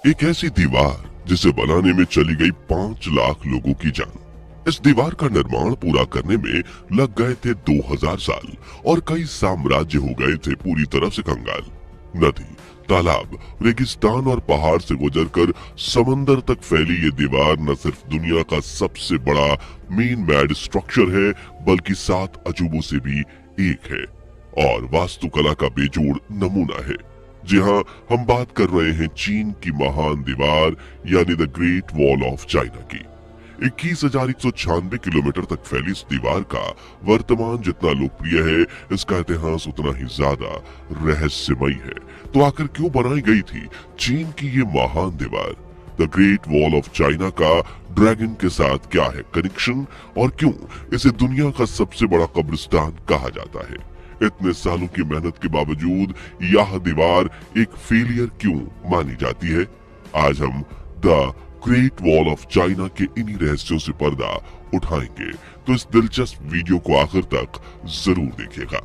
एक ऐसी दीवार जिसे बनाने में चली गई 5 लाख लोगों की जान। इस दीवार का निर्माण पूरा करने में लग गए थे 2000 साल और कई साम्राज्य हो गए थे पूरी तरह से कंगाल। नदी, तालाब, रेगिस्तान और पहाड़ से गुजरकर समंदर तक फैली ये दीवार न सिर्फ दुनिया का सबसे बड़ा मेन मैड स्ट्रक्चर है, बल्कि 7 अजूबों से भी एक है और वास्तुकला का बेजोड़ नमूना है। जी हाँ, हम बात कर रहे हैं चीन की महान दीवार यानी the great wall of China की। 21,196 किलोमीटर तक फैली इस दीवार का वर्तमान जितना लोकप्रिय है, इसका इतिहास उतना ही ज्यादा रहस्यमयी है। तो आखिर क्यों बनाई गई थी चीन की ये महान दीवार? The great wall of China का ड्रैगन के साथ क्या है कनेक्शन और क्यों इसे दुनिया का सबसे बड़ा कब्रिस्तान कहा जाता है? इतने सालों की मेहनत के बावजूद यह दीवार एक फेलियर क्यों मानी जाती है? आज हम the great wall of China के इन्हीं रहस्यों से पर्दा उठाएंगे, तो इस दिलचस्प वीडियो को आखिर तक जरूर देखिएगा।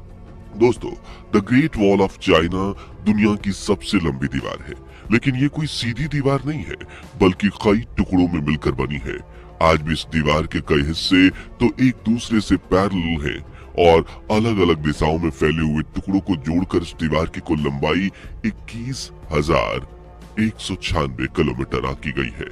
दोस्तों, the great wall of China दुनिया की सबसे लंबी दीवार है, लेकिन ये कोई सीधी दीवार नहीं है, बल्कि कई टुकड़ों में मिलकर बनी है। आज भी इस दीवार के कई हिस्से तो एक दूसरे से पैरेलल हैं और अलग अलग दिशाओं में फैले हुए टुकड़ों को जोड़कर इस दीवार की कुल लंबाई 21,196 किलोमीटर आंकी गई है।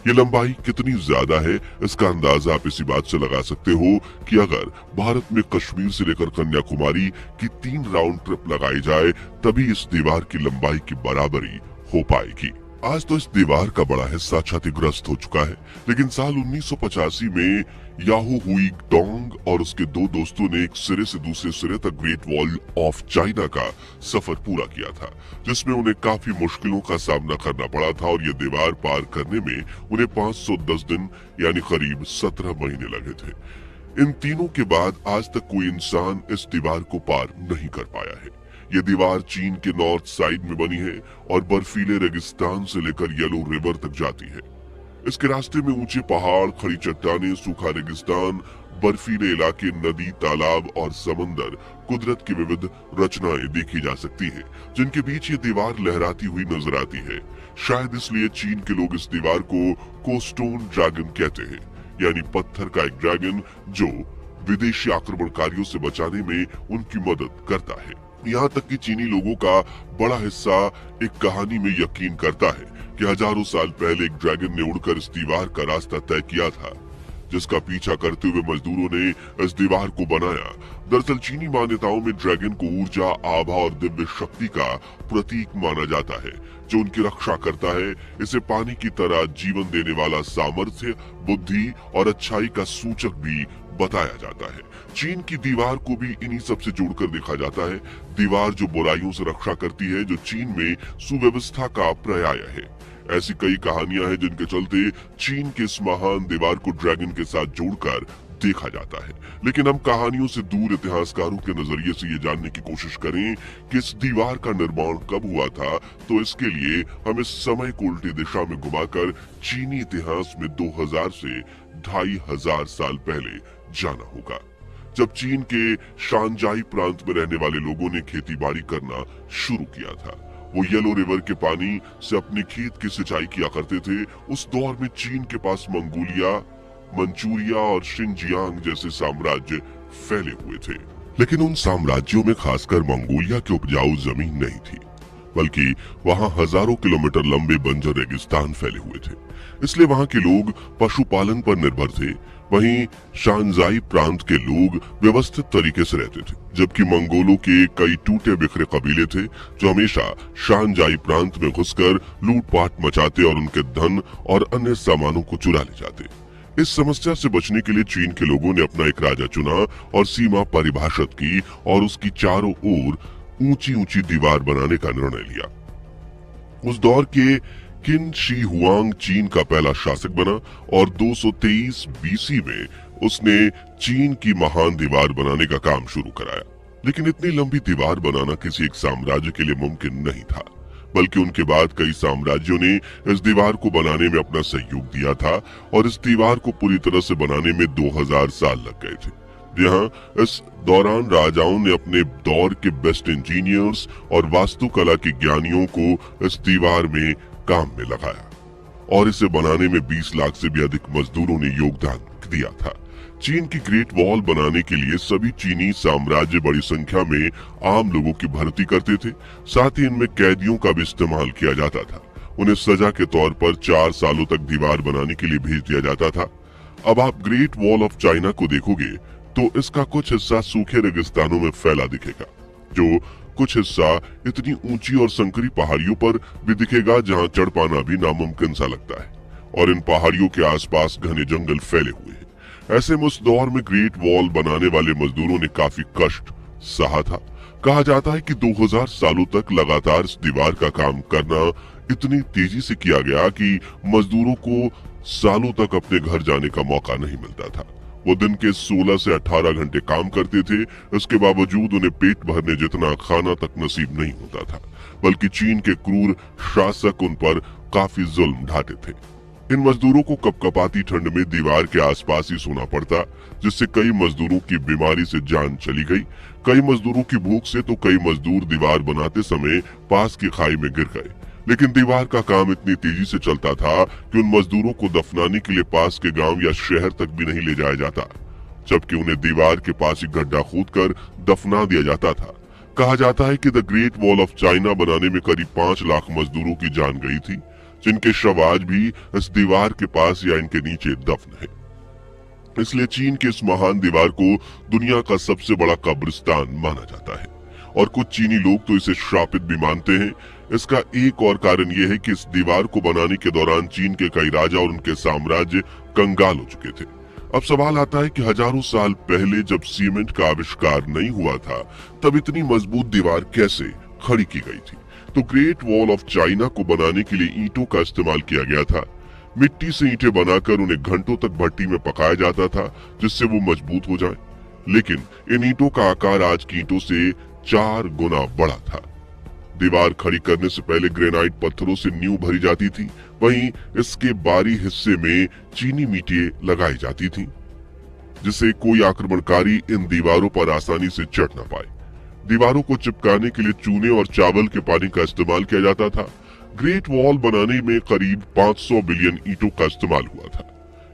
ये लंबाई कितनी ज्यादा है, इसका अंदाजा आप इसी बात से लगा सकते हो कि अगर भारत में कश्मीर से लेकर कन्याकुमारी की 3 राउंड ट्रिप लगाई जाए, तभी इस दीवार की लंबाई की बराबरी हो पाएगी। आज तो इस दीवार का बड़ा हिस्सा क्षतिग्रस्त हो चुका है, लेकिन साल 1985 में याहू हुई डोंग और उसके 2 दोस्तों ने एक सिरे से दूसरे सिरे तक ग्रेट वॉल ऑफ चाइना का सफर पूरा किया था, जिसमें उन्हें काफी मुश्किलों का सामना करना पड़ा था और ये दीवार पार करने में उन्हें 510 दिन यानी करीब 17 महीने लगे थे। इन तीनों के बाद आज तक कोई इंसान इस दीवार को पार नहीं कर पाया है। ये दीवार चीन के नॉर्थ साइड में बनी है और बर्फीले रेगिस्तान से लेकर येलो रिवर तक जाती है। इसके रास्ते में ऊंचे पहाड़, खड़ी चट्टानें, सूखा रेगिस्तान, बर्फीले इलाके, नदी, तालाब और समंदर, कुदरत की विविध रचनाएं देखी जा सकती है, जिनके बीच ये दीवार लहराती हुई नजर आती है। शायद इसलिए चीन के लोग इस दीवार को कोस्टोन ड्रैगन कहते हैं, यानी पत्थर का एक ड्रैगन जो विदेशी आक्रमणकारियों से बचाने में उनकी मदद करता है। यहाँ तक कि चीनी लोगों का बड़ा हिस्सा एक कहानी में यकीन करता है कि हजारों साल पहले एक ड्रैगन ने उड़कर इस दीवार का रास्ता तय किया था, जिसका पीछा करते हुए मजदूरों ने इस दीवार को बनाया। दरअसल चीनी मान्यताओं में ड्रैगन को ऊर्जा, आभा और दिव्य शक्ति का प्रतीक माना जाता है, जो उनकी रक्षा करता है। इसे पानी की तरह जीवन देने वाला सामर्थ्य, बुद्धि और अच्छाई का सूचक भी बताया जाता है। चीन की दीवार को भी इन्हीं सब से जोड़कर देखा जाता है। दीवार जो बुराइयों से रक्षा करती है, जो चीन में सुव्यवस्था का पर्याय है। ऐसी कई कहानियां हैं जिनके चलते चीन के इस महान दीवार को ड्रैगन के साथ जोड़कर देखा जाता है। लेकिन हम कहानियों से दूर इतिहासकारों के नजरिए से ये जानने की कोशिश करें कि इस दीवार का निर्माण कब हुआ था, तो इसके लिए हमें समय को उल्टी दिशा में घुमाकर चीनी इतिहास में 2000 से 2500 साल पहले जाना होगा, जब चीन के शानजाई प्रांत में रहने वाले लोगों ने खेती बाड़ी करना शुरू किया था। वो येलो रिवर के पानी से अपने खेत की सिंचाई किया करते थे। उस दौर में चीन के पास मंगोलिया, मंचूरिया और शिनजियांग जैसे साम्राज्य फैले हुए थे, लेकिन उन साम्राज्यों में खासकर मंगोलिया की उपजाऊ जमीन नहीं थी, बल्कि वहां हजारों किलोमीटर लंबे बंजर रेगिस्तान फैले हुए थे। इसलिए वहां के लोग पशुपालन पर निर्भर थे। वहीं शानजाई प्रांत के लोग व्यवस्थित तरीके से रहते थे, जबकि मंगोलों के कई टूटे बिखरे कबीले थे जो हमेशा शानजाई प्रांत में घुसकर लूटपाट मचाते और उनके धन और अन्य सामानों को चुरा ले जाते। इस समस्या से बचने के लिए चीन के लोगों ने अपना एक राजा चुना और सीमा परिभाषित की और उसकी चारों ओर ऊंची ऊंची दीवार बनाने का निर्णय लिया। उस दौर के किन शी हुआंग चीन का पहला शासक बना और 223 बीसी में उसने चीन की महान दीवार बनाने का काम शुरू कराया। लेकिन इतनी लंबी दीवार बनाना किसी एक साम्राज्य के लिए मुमकिन नहीं था, बल्कि उनके बाद कई साम्राज्यों ने इस दीवार को बनाने में अपना सहयोग दिया था और इस दीवार को पूरी तरह से बनाने में 2000 साल लग गए थे। जहां इस दौरान राजाओं ने अपने दौर के बेस्ट इंजीनियर्स और वास्तुकला के ज्ञानियों को इस दीवार में काम में लगाया और इसे बनाने में 20 लाख से भी अधिक मजदूरों ने योगदान दिया था। चीन की ग्रेट वॉल बनाने के लिए सभी चीनी साम्राज्य बड़ी संख्या में आम लोगों की भर्ती करते थे। साथ ही इनमें कैदियों का भी इस्तेमाल किया जाता था। उन्हें सजा के तौर पर 4 सालों तक दीवार बनाने के लिए भेज दिया जाता था। अब आप ग्रेट वॉल ऑफ चाइना को देखोगे तो इसका कुछ हिस्सा सूखे रेगिस्तानों में फैला दिखेगा, जो कुछ हिस्सा इतनी ऊंची और संकरी पहाड़ियों पर भी दिखेगा जहां चढ़ पाना भी नामुमकिन सा लगता है। और इन पहाड़ियों के आसपास घने जंगल फैले हुए हैं। ऐसे में उस दौर में ग्रेट वॉल बनाने वाले मजदूरों ने काफी कष्ट सहा था। कहा जाता है कि 2000 सालों तक लगातार इस दीवार का काम करना इतनी तेजी से किया गया कि मजदूरों को सालों तक अपने घर जाने का मौका नहीं मिलता था। वो दिन के 16 से 18 घंटे काम करते थे। इसके बावजूद उन्हें पेट भरने जितना खाना तक नसीब नहीं होता था, बल्कि चीन के क्रूर शासक उन पर काफी जुल्म ढाते थे। इन मजदूरों को कपकपाती ठंड में दीवार के आसपास ही सोना पड़ता, जिससे कई मजदूरों की बीमारी से जान चली गई। कई मजदूरों की भूख से तो कई मजदूर दीवार बनाते समय पास की खाई में गिर गए। लेकिन दीवार का काम इतनी तेजी से चलता था कि उन मजदूरों को दफनाने के लिए पास के गांव या शहर तक भी नहीं ले जाया जाता, जबकि उन्हें दीवार के पास ही गड्ढा खोदकर दफना दिया जाता था। कहा जाता है कि the great wall of China बनाने में करीब 5 लाख मजदूरों की जान गई थी, जिनके शव आज भी इस दीवार के पास या इनके नीचे दफन है। इसलिए चीन की इस महान दीवार को दुनिया का सबसे बड़ा कब्रिस्तान माना जाता है और कुछ चीनी लोग तो इसे श्रापित भी मानते हैं। इसका एक और कारण यह है कि इस दीवार को बनाने के दौरान चीन के कई राजा और उनके साम्राज्य कंगाल हो चुके थे। अब सवाल आता है कि हजारों साल पहले जब सीमेंट का आविष्कार नहीं हुआ था, तब इतनी मजबूत दीवार कैसे खड़ी की गई थी? तो ग्रेट वॉल ऑफ चाइना को बनाने के लिए ईंटों का इस्तेमाल किया गया था। मिट्टी से ईंटें बनाकर उन्हें घंटों तक भट्टी में पकाया जाता था, जिससे वो मजबूत हो जाएं। लेकिन इन ईंटों का आकार आज की ईंटों से 4 गुना बड़ा था। दीवार खड़ी करने से पहले ग्रेनाइट पत्थरों से नींव भरी जाती थी। वहीं इसके बाहरी हिस्से में चीनी ईंटें लगाई जाती थीं, जिससे कोई आक्रमणकारी इन दीवारों पर आसानी से चढ़ न पाए। दीवारों को चिपकाने के लिए चूने और चावल के पानी का इस्तेमाल किया जाता था। ग्रेट वॉल बनाने में करीब 500 बिलियन ईंटों का इस्तेमाल हुआ था।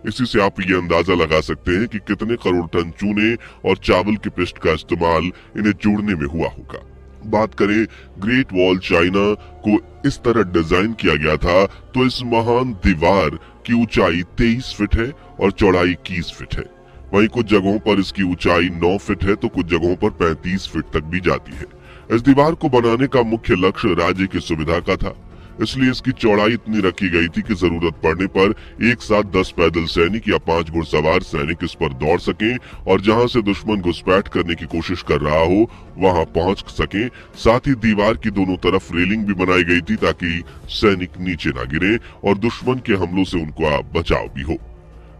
इसी से आप ये अंदाजा लगा सकते हैं कि कितने करोड़ टन चूने और चावल के पिष्ट का इस्तेमाल इन्हें जोड़ने में हुआ होगा। बात करें ग्रेट वॉल चाइना को इस तरह डिजाइन किया गया था, तो इस महान दीवार की ऊंचाई 23 फीट है और चौड़ाई 21 फीट है। वहीं कुछ जगहों पर इसकी ऊंचाई 9 फीट है तो कुछ जगहों पर 35 फीट तक भी जाती है। इस दीवार को बनाने का मुख्य लक्ष्य राज्य की सुविधा का था, इसलिए इसकी चौड़ाई इतनी रखी गई थी कि जरूरत पड़ने पर एक साथ 10 पैदल सैनिक या 5 घुड़सवार सैनिक इस पर दौड़ सकें और जहां से दुश्मन घुसपैठ करने की कोशिश कर रहा हो वहां पहुंच सकें। साथ ही दीवार की दोनों तरफ रेलिंग भी बनाई गई थी ताकि सैनिक नीचे ना गिरे और दुश्मन के हमलों से उनका बचाव भी हो।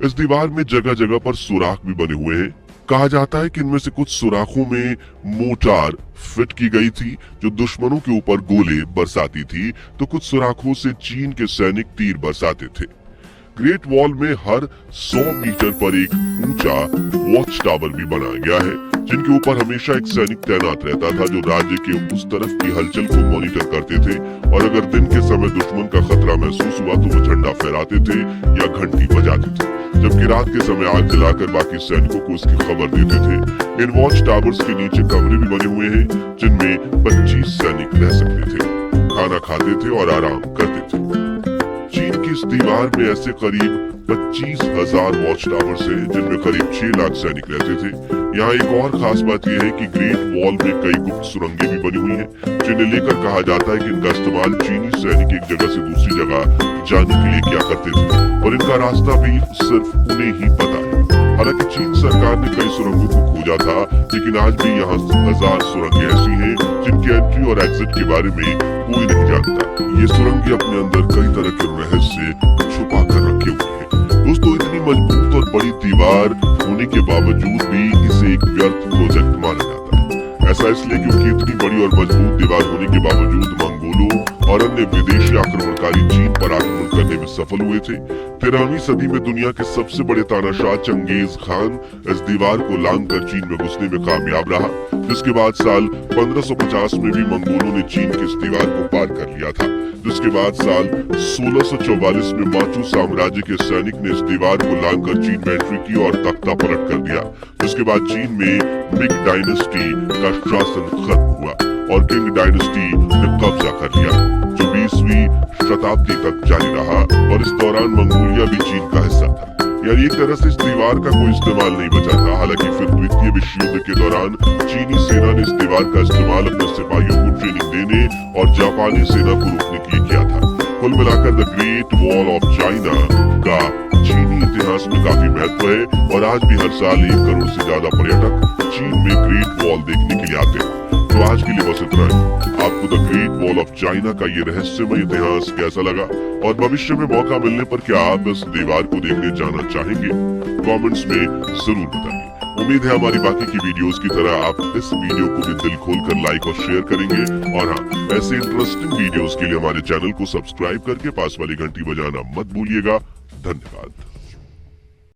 इस दीवार में जगह जगह पर सुराख भी बने हुए हैं। कहा जाता है कि इनमें से कुछ सुराखों में मोटार फिट की गई थी जो दुश्मनों के ऊपर गोले बरसाती थी, तो कुछ सुराखों से चीन के सैनिक तीर बरसाते थे। ग्रेट वॉल में हर 100 मीटर पर एक ऊंचा वॉच टावर भी बनाया गया है, जिनके ऊपर हमेशा एक सैनिक तैनात रहता था जो राज्य के उस तरफ की हलचल को मॉनिटर करते थे और अगर दिन के समय दुश्मन का खतरा महसूस हुआ तो वो झंडा फहराते थे या घंटी बजाते थे, जबकि रात के समय आग जलाकर बाकी सैनिकों को इसकी खबर देते थे। इन वॉच टावर्स के नीचे कमरे भी बने हुए हैं जिनमें 25 सैनिक रह सकते थे, खाना खाते थे और आराम करते थे। चीन की इस दीवार में ऐसे करीब 25,000 वॉच टावर्स हैं जिनमें करीब 6 लाख सैनिक रहते थे। यहाँ एक और खास बात यह है कि ग्रेट वॉल में कई गुप्त सुरंगें भी बनी हुई हैं, जिन्हें लेकर कहा जाता है कि इनका इस्तेमाल चीनी सैनिक एक जगह से दूसरी जगह जाने के लिए किया करते थे और इनका रास्ता भी सिर्फ उन्हें ही पता है। हालांकि चीन सरकार ने कई सुरंगों को खोजा था, लेकिन आज भी यहाँ 1000 सुरंगें ऐसी हैं जिनके एंट्री और एग्जिट के बारे में कोई नहीं जानता। ये सुरंगें अपने अंदर कई तरह के रहस्य छुपा कर रखे हुए हैं। दोस्तों, इतनी मजबूत और बड़ी दीवार होने के बावजूद भी इसे एक व्यर्थ प्रोजेक्ट माना जाता है। ऐसा इसलिए क्योंकि इतनी बड़ी और मजबूत दीवार होने के बावजूद मंगोल मंगोलों और अन्य विदेशी आक्रमणकारी चीन पर आक्रमण करने में सफल हुए थे। 13वीं सदी में दुनिया के सबसे बड़े तानाशाह चंगेज खान इस दीवार को लांघकर चीन में घुसने में कामयाब रहा, जिसके बाद साल 1550 में भी मंगोलों ने चीन की इस दीवार को पार कर लिया था। जिसके बाद साल 1644 में माचू साम्राज्य के सैनिक ने इस दीवार को लांघकर चीन में एंट्री की और तख्ता पलट कर दिया। जिसके बाद चीन में मिंग डायनेस्टी का शासन खत्म हुआ और किंग डायनेस्टी ने कब्जा कर लिया, जो 20वीं शताब्दी तक जारी रहा और इस दौरान मंगोलिया भी चीन का हिस्सा था। यानी एक तरह से इस दीवार का कोई इस्तेमाल नहीं बचा था। हालांकि फिर द्वितीय विश्व युद्ध के दौरान चीनी सेना ने इस दीवार का इस्तेमाल अपने सिपाहियों को ट्रेनिंग देने और जापानी सेना को रोकने के लिए किया था। कुल मिलाकर the great wall of China का चीनी इतिहास में काफी महत्व है और आज भी हर साल 1 करोड़ से ज्यादा पर्यटक चीन में ग्रेट वॉल देखने के लिए आते हैं। तो आज के लिए बस इतना है। आपको the great wall of China का ये रहस्यमय इतिहास कैसा लगा और भविष्य में मौका मिलने पर क्या आप इस दीवार को देखने जाना चाहेंगे? कमेंट्स में जरूर बताइए। उम्मीद है हमारी बाकी की वीडियोस की तरह आप इस वीडियो को भी दिल खोलकर लाइक और शेयर करेंगे। और हाँ, ऐसे इंटरेस्टिंग वीडियोस के लिए हमारे चैनल को सब्सक्राइब करके पास वाली घंटी बजाना मत भूलिएगा। धन्यवाद।